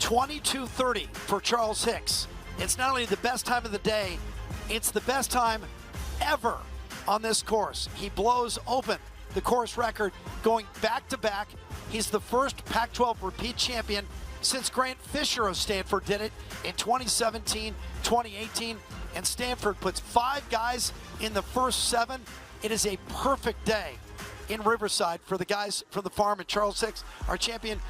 22:30 for Charles Hicks. It's not only the best time of the day, it's the best time ever on this course. He blows open the course record going back-to-back. He's the first Pac-12 repeat champion since Grant Fisher of Stanford did it in 2017, 2018, and Stanford puts 5 guys in the first 7. It is a perfect day in Riverside for the guys from the farm, and Charles Hicks, our champion.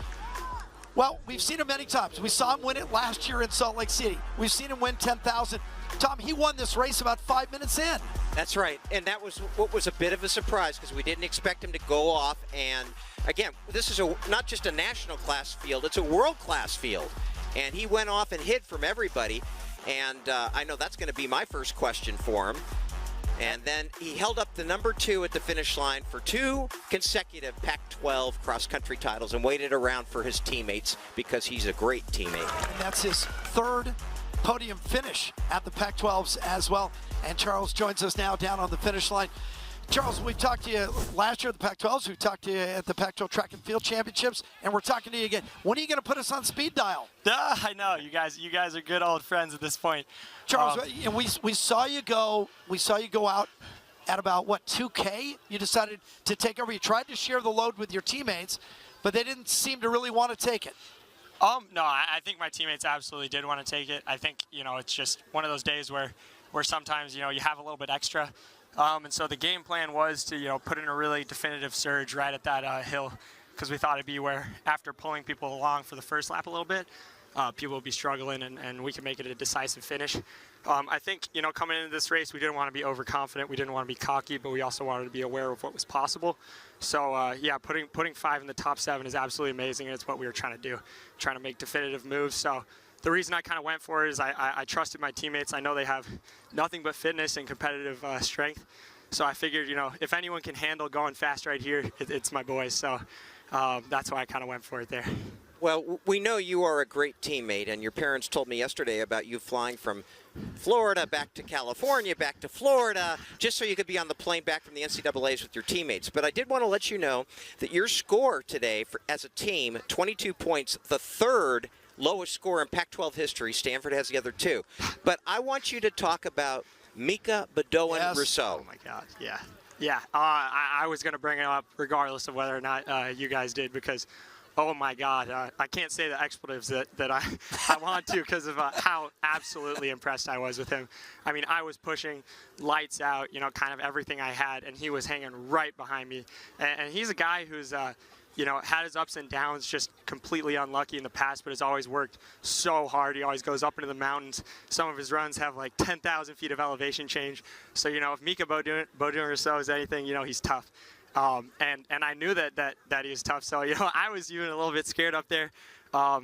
Well, we've seen him many times. We saw him win it last year in Salt Lake City. We've seen him win 10,000. Tom, he won this race about 5 minutes in. That's right, and that was what was a bit of a surprise because we didn't expect him to go off. And again, this is not just a national class field, it's a world class field. And he went off and hid from everybody. And I know that's going to be my first question for him. And then he held up the number 2 at the finish line for 2 consecutive Pac-12 cross-country titles and waited around for his teammates because he's a great teammate. And that's his 3rd podium finish at the Pac-12s as well. And Charles joins us now down on the finish line. Charles, we talked to you last year at the Pac-12s. We talked to you at the Pac-12 Track and Field Championships, and we're talking to you again. When are you going to put us on speed dial? I know you guys are good old friends at this point. Charles, and we saw you go. We saw you go out at about what 2K. You decided to take over. You tried to share the load with your teammates, but they didn't seem to really want to take it. No, I think my teammates absolutely did want to take it. I think it's just one of those days where sometimes you have a little bit extra. And so the game plan was to, put in a really definitive surge right at that hill because we thought it'd be where, after pulling people along for the first lap a little bit, people would be struggling and we can make it a decisive finish. I think, coming into this race, we didn't want to be overconfident. We didn't want to be cocky, but we also wanted to be aware of what was possible. So, yeah, putting 5 in the top 7 is absolutely amazing, and it's what we were trying to do, trying to make definitive moves. So the reason I kind of went for it is I trusted my teammates. I know they have nothing but fitness and competitive strength. So I figured, if anyone can handle going fast right here, it's my boys. So that's why I kind of went for it there. Well, we know you are a great teammate, and your parents told me yesterday about you flying from Florida back to California, back to Florida, just so you could be on the plane back from the NCAAs with your teammates. But I did want to let you know that your score today as a team, 22 points, the 3rd lowest score in Pac-12 history. Stanford has the other 2. But I want you to talk about Mika Bedoin-Rousseau. Oh, my God, yeah. Yeah, I was going to bring it up regardless of whether or not you guys did because, oh, my God, I can't say the expletives that I want to because of how absolutely impressed I was with him. I mean, I was pushing lights out, kind of everything I had, and he was hanging right behind me. And he's a guy who's had his ups and downs, just completely unlucky in the past, but has always worked so hard. He always goes up into the mountains. Some of his runs have like 10,000 feet of elevation change. So, if Mika Bedoin-Rousseau is anything, he's tough. And I knew that he was tough. So, I was even a little bit scared up there.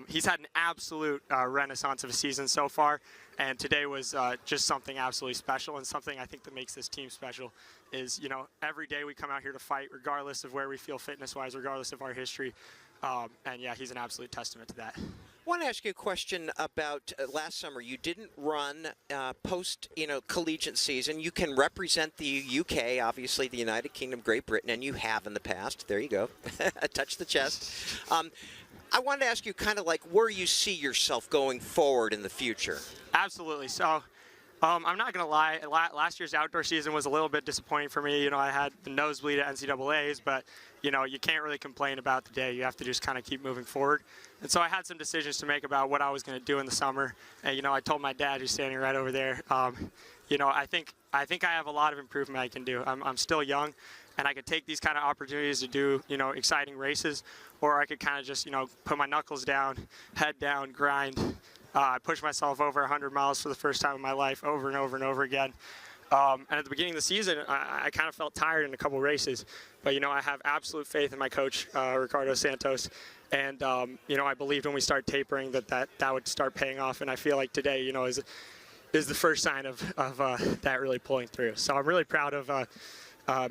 He's had an absolute renaissance of a season so far. And today was just something absolutely special, and something I think that makes this team special is, every day we come out here to fight, regardless of where we feel fitness-wise, regardless of our history. And, yeah, he's an absolute testament to that. I want to ask you a question about last summer. You didn't run post, collegiate season. You can represent the UK, obviously the United Kingdom, Great Britain, and you have in the past. There you go. Touch the chest. I wanted to ask you kind of like where you see yourself going forward in the future. Absolutely. So I'm not going to lie. Last year's outdoor season was a little bit disappointing for me. I had the nosebleed at NCAAs, but, you can't really complain about the day. You have to just kind of keep moving forward. And so I had some decisions to make about what I was going to do in the summer. And, I told my dad, who's standing right over there, I think I have a lot of improvement I can do. I'm still young, and I could take these kind of opportunities to do, exciting races, or I could kind of just, put my knuckles down, head down, grind. I pushed myself over 100 miles for the first time in my life over and over and over again. And at the beginning of the season, I kind of felt tired in a couple races. But, I have absolute faith in my coach, Ricardo Santos. And, I believed when we started tapering that would start paying off. And I feel like today, is the first sign of that really pulling through. So I'm really proud of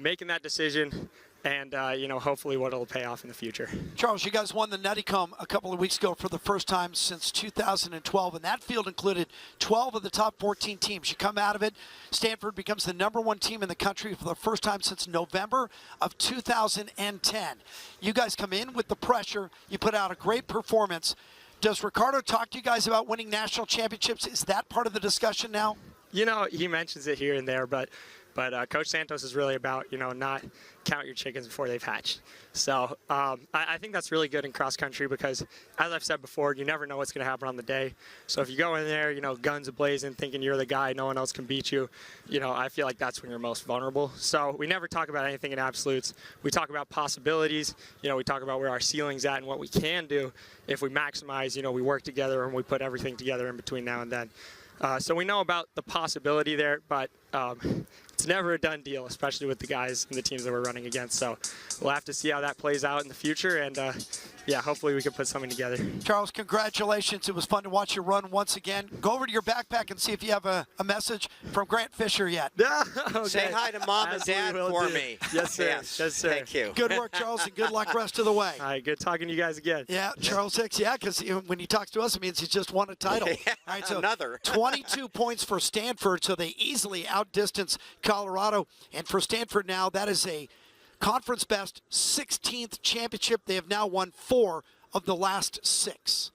making that decision. And, hopefully what it'll pay off in the future. Charles, you guys won the Nuttycombe a couple of weeks ago for the first time since 2012, and that field included 12 of the top 14 teams. You come out of it, Stanford becomes the #1 team in the country for the first time since November of 2010. You guys come in with the pressure. You put out a great performance. Does Ricardo talk to you guys about winning national championships? Is that part of the discussion now? You know, he mentions it here and there, but Coach Santos is really about, not count your chickens before they've hatched. So I think that's really good in cross country because, as I've said before, you never know what's going to happen on the day. So if you go in there, guns a-blazing, thinking you're the guy, no one else can beat you, I feel like that's when you're most vulnerable. So we never talk about anything in absolutes. We talk about possibilities. We talk about where our ceiling's at and what we can do if we maximize, we work together and we put everything together in between now and then. So we know about the possibility there, but it's never a done deal, especially with the guys and the teams that we're running against. So we'll have to see how that plays out in the future, and hopefully we can put something together. Charles, congratulations. It was fun to watch you run once again. Go over to your backpack and see if you have a message from Grant Fisher yet. Okay. Say hi to Mom and Dad for me. Yes, sir. Yes, sir. Thank you. Good work, Charles, and good luck rest of the way. All right, good talking to you guys again. Yeah, Charles Hicks, because when he talks to us, it means he's just won a title. Yeah, all right, so another. 22 points for Stanford, so they easily outdistance Colorado. And for Stanford now, that is a conference best 16th championship. They have now won 4 of the last 6.